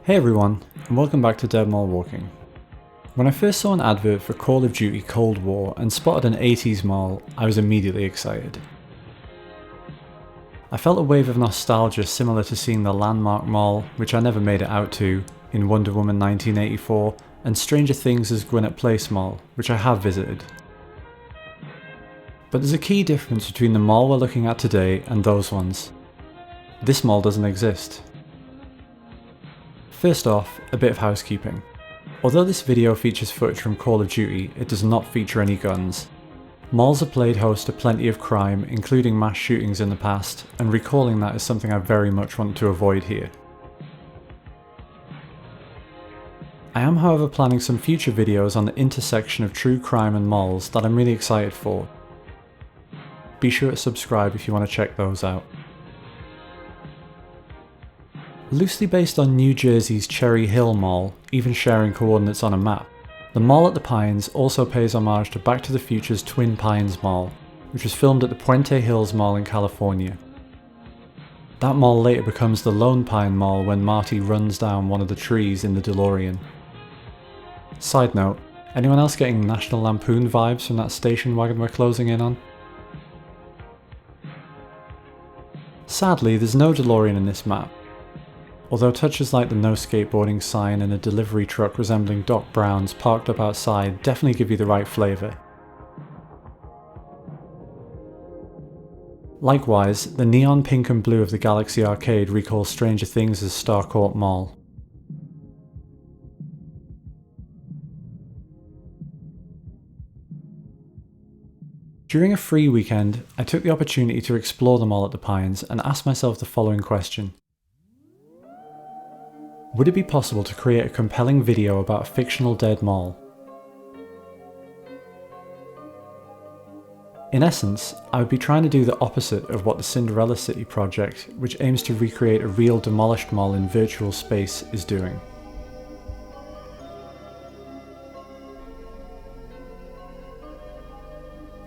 Hey everyone, and welcome back to Dead Mall Walking. When I first saw an advert for Call of Duty Cold War and spotted an 80s mall, I was immediately excited. I felt a wave of nostalgia similar to seeing the Landmark Mall, which I never made it out to, in Wonder Woman 1984, and Stranger Things' Gwinnett Place Mall, which I have visited. But there's a key difference between the mall we're looking at today and those ones. This mall doesn't exist. First off, a bit of housekeeping. Although this video features footage from Call of Duty, it does not feature any guns. Malls are played host to plenty of crime, including mass shootings in the past, and recalling that is something I very much want to avoid here. I am however planning some future videos on the intersection of true crime and malls that I'm really excited for. Be sure to subscribe if you want to check those out. Loosely based on New Jersey's Cherry Hill Mall, even sharing coordinates on a map, the mall at the Pines also pays homage to Back to the Future's Twin Pines Mall, which was filmed at the Puente Hills Mall in California. That mall later becomes the Lone Pine Mall when Marty runs down one of the trees in the DeLorean. Side note, anyone else getting National Lampoon vibes from that station wagon we're closing in on? Sadly, there's no DeLorean in this map, although touches like the no skateboarding sign and a delivery truck resembling Doc Brown's parked up outside definitely give you the right flavour. Likewise, the neon pink and blue of the Galaxy Arcade recalls Stranger Things' Starcourt Mall. During a free weekend, I took the opportunity to explore the mall at the Pines and asked myself the following question. Would it be possible to create a compelling video about a fictional dead mall? In essence, I would be trying to do the opposite of what the Cinderella City project, which aims to recreate a real demolished mall in virtual space, is doing.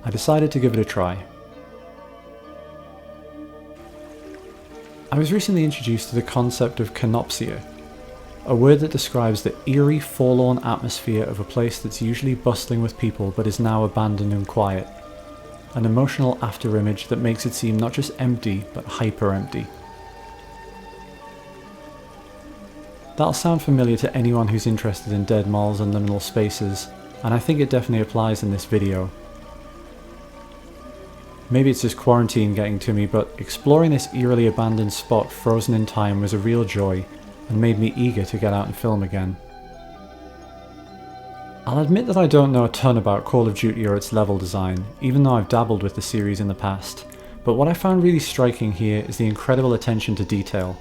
I decided to give it a try. I was recently introduced to the concept of Kenopsia, a word that describes the eerie, forlorn atmosphere of a place that's usually bustling with people but is now abandoned and quiet. An emotional afterimage that makes it seem not just empty, but hyper-empty. That'll sound familiar to anyone who's interested in dead malls and liminal spaces, and I think it definitely applies in this video. Maybe it's just quarantine getting to me, but exploring this eerily abandoned spot frozen in time was a real joy, and made me eager to get out and film again. I'll admit that I don't know a ton about Call of Duty or its level design, even though I've dabbled with the series in the past, but what I found really striking here is the incredible attention to detail.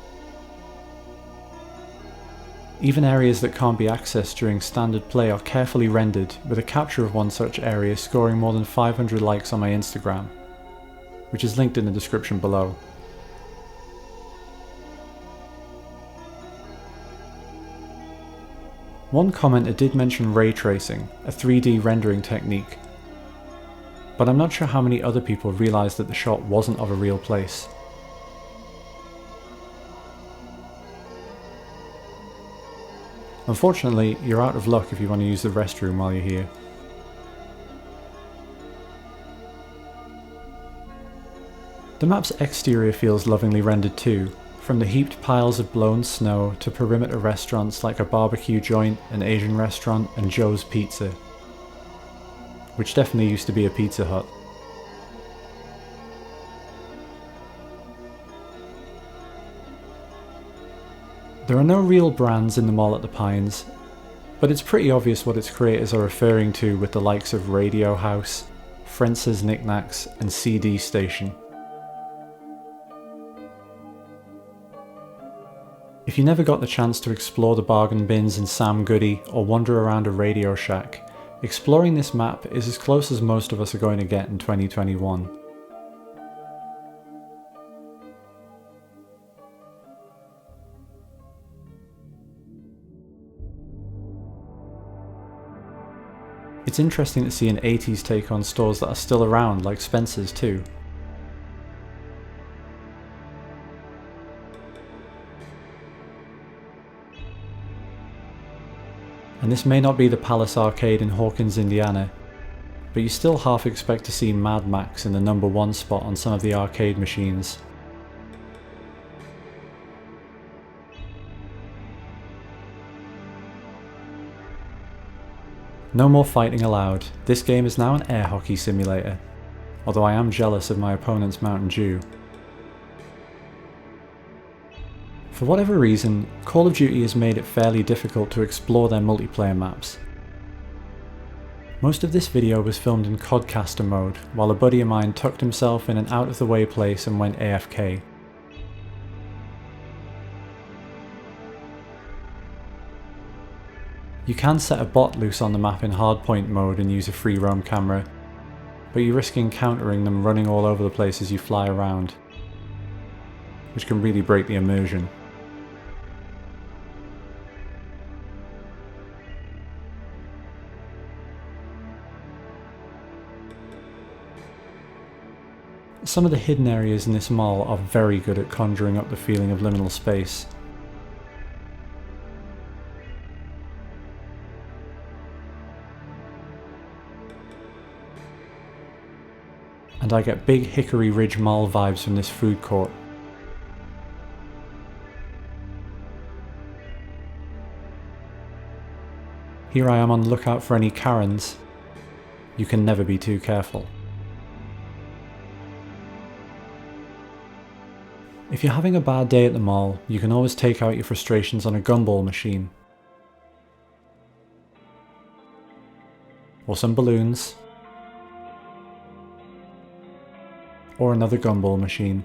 Even areas that can't be accessed during standard play are carefully rendered, with a capture of one such area scoring more than 500 likes on my Instagram, which is linked in the description below. One commenter did mention ray tracing, a 3D rendering technique, but I'm not sure how many other people realised that the shot wasn't of a real place. Unfortunately, you're out of luck if you want to use the restroom while you're here. The map's exterior feels lovingly rendered too, from the heaped piles of blown snow to perimeter restaurants like a barbecue joint, an Asian restaurant, and Joe's Pizza, which definitely used to be a Pizza Hut. There are no real brands in the mall at the Pines, but it's pretty obvious what its creators are referring to with the likes of Radio House, Friends' Knickknacks, and CD Station. If you never got the chance to explore the bargain bins in Sam Goody or wander around a Radio Shack, exploring this map is as close as most of us are going to get in 2021. It's interesting to see an 80s take on stores that are still around, like Spencer's too. And this may not be the Palace Arcade in Hawkins, Indiana, but you still half expect to see Mad Max in the number 1 spot on some of the arcade machines. No more fighting allowed. This game is now an air hockey simulator, although I am jealous of my opponent's Mountain Dew. For whatever reason, Call of Duty has made it fairly difficult to explore their multiplayer maps. Most of this video was filmed in Codcaster mode, while a buddy of mine tucked himself in an out-of-the-way place and went AFK. You can set a bot loose on the map in hardpoint mode and use a free roam camera, but you risk encountering them running all over the place as you fly around, which can really break the immersion. Some of the hidden areas in this mall are very good at conjuring up the feeling of liminal space. And I get big Hickory Ridge Mall vibes from this food court. Here I am on the lookout for any Karens. You can never be too careful. If you're having a bad day at the mall, you can always take out your frustrations on a gumball machine. Or some balloons. Or another gumball machine.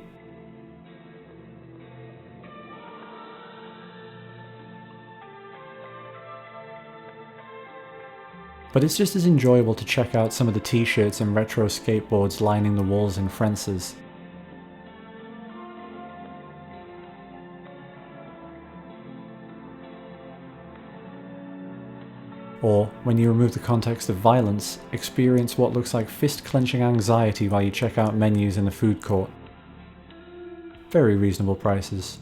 But it's just as enjoyable to check out some of the t-shirts and retro skateboards lining the walls in France's. Or, when you remove the context of violence, experience what looks like fist-clenching anxiety while you check out menus in the food court. Very reasonable prices.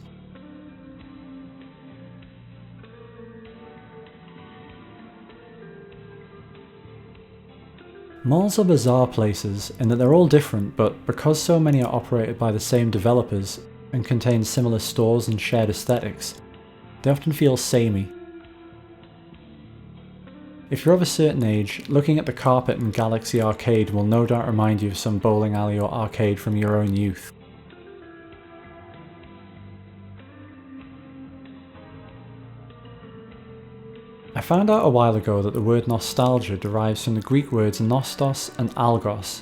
Malls are bizarre places in that they're all different, but because so many are operated by the same developers and contain similar stores and shared aesthetics, they often feel samey. If you're of a certain age, looking at the carpet in Galaxy Arcade will no doubt remind you of some bowling alley or arcade from your own youth. I found out a while ago that the word nostalgia derives from the Greek words nostos and algos,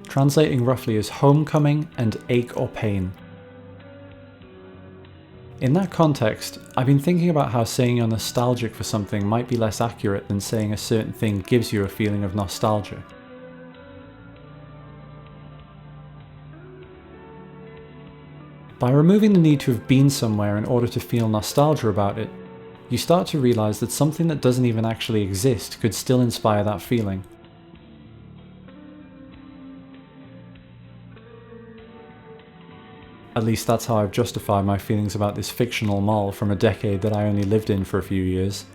translating roughly as homecoming and ache or pain. In that context, I've been thinking about how saying you're nostalgic for something might be less accurate than saying a certain thing gives you a feeling of nostalgia. By removing the need to have been somewhere in order to feel nostalgia about it, you start to realise that something that doesn't even actually exist could still inspire that feeling. At least that's how I've justified my feelings about this fictional mall from a decade that I only lived in for a few years.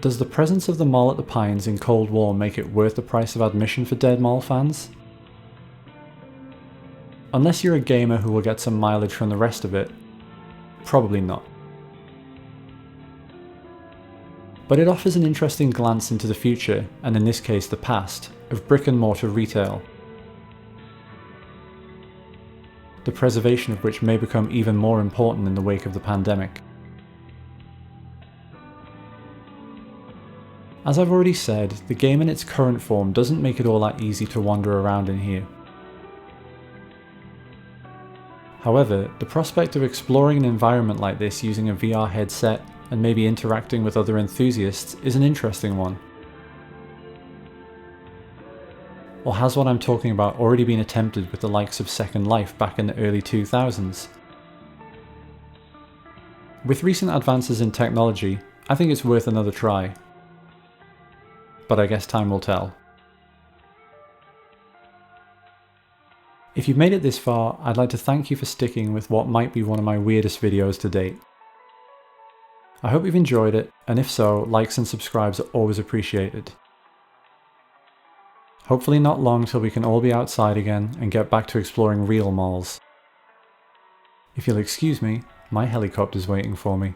Does the presence of the mall at the Pines in Cold War make it worth the price of admission for dead mall fans? Unless you're a gamer who will get some mileage from the rest of it, probably not. But it offers an interesting glance into the future, and in this case the past, of brick and mortar retail. The preservation of which may become even more important in the wake of the pandemic. As I've already said, the game in its current form doesn't make it all that easy to wander around in here. However, the prospect of exploring an environment like this using a VR headset and maybe interacting with other enthusiasts is an interesting one. Or has what I'm talking about already been attempted with the likes of Second Life back in the early 2000s? With recent advances in technology, I think it's worth another try. But I guess time will tell. If you've made it this far, I'd like to thank you for sticking with what might be one of my weirdest videos to date. I hope you've enjoyed it, and if so, likes and subscribes are always appreciated. Hopefully not long till we can all be outside again and get back to exploring real malls. If you'll excuse me, my helicopter's waiting for me.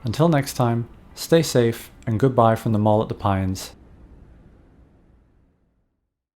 Until next time, stay safe and goodbye from the Mall at the Pines.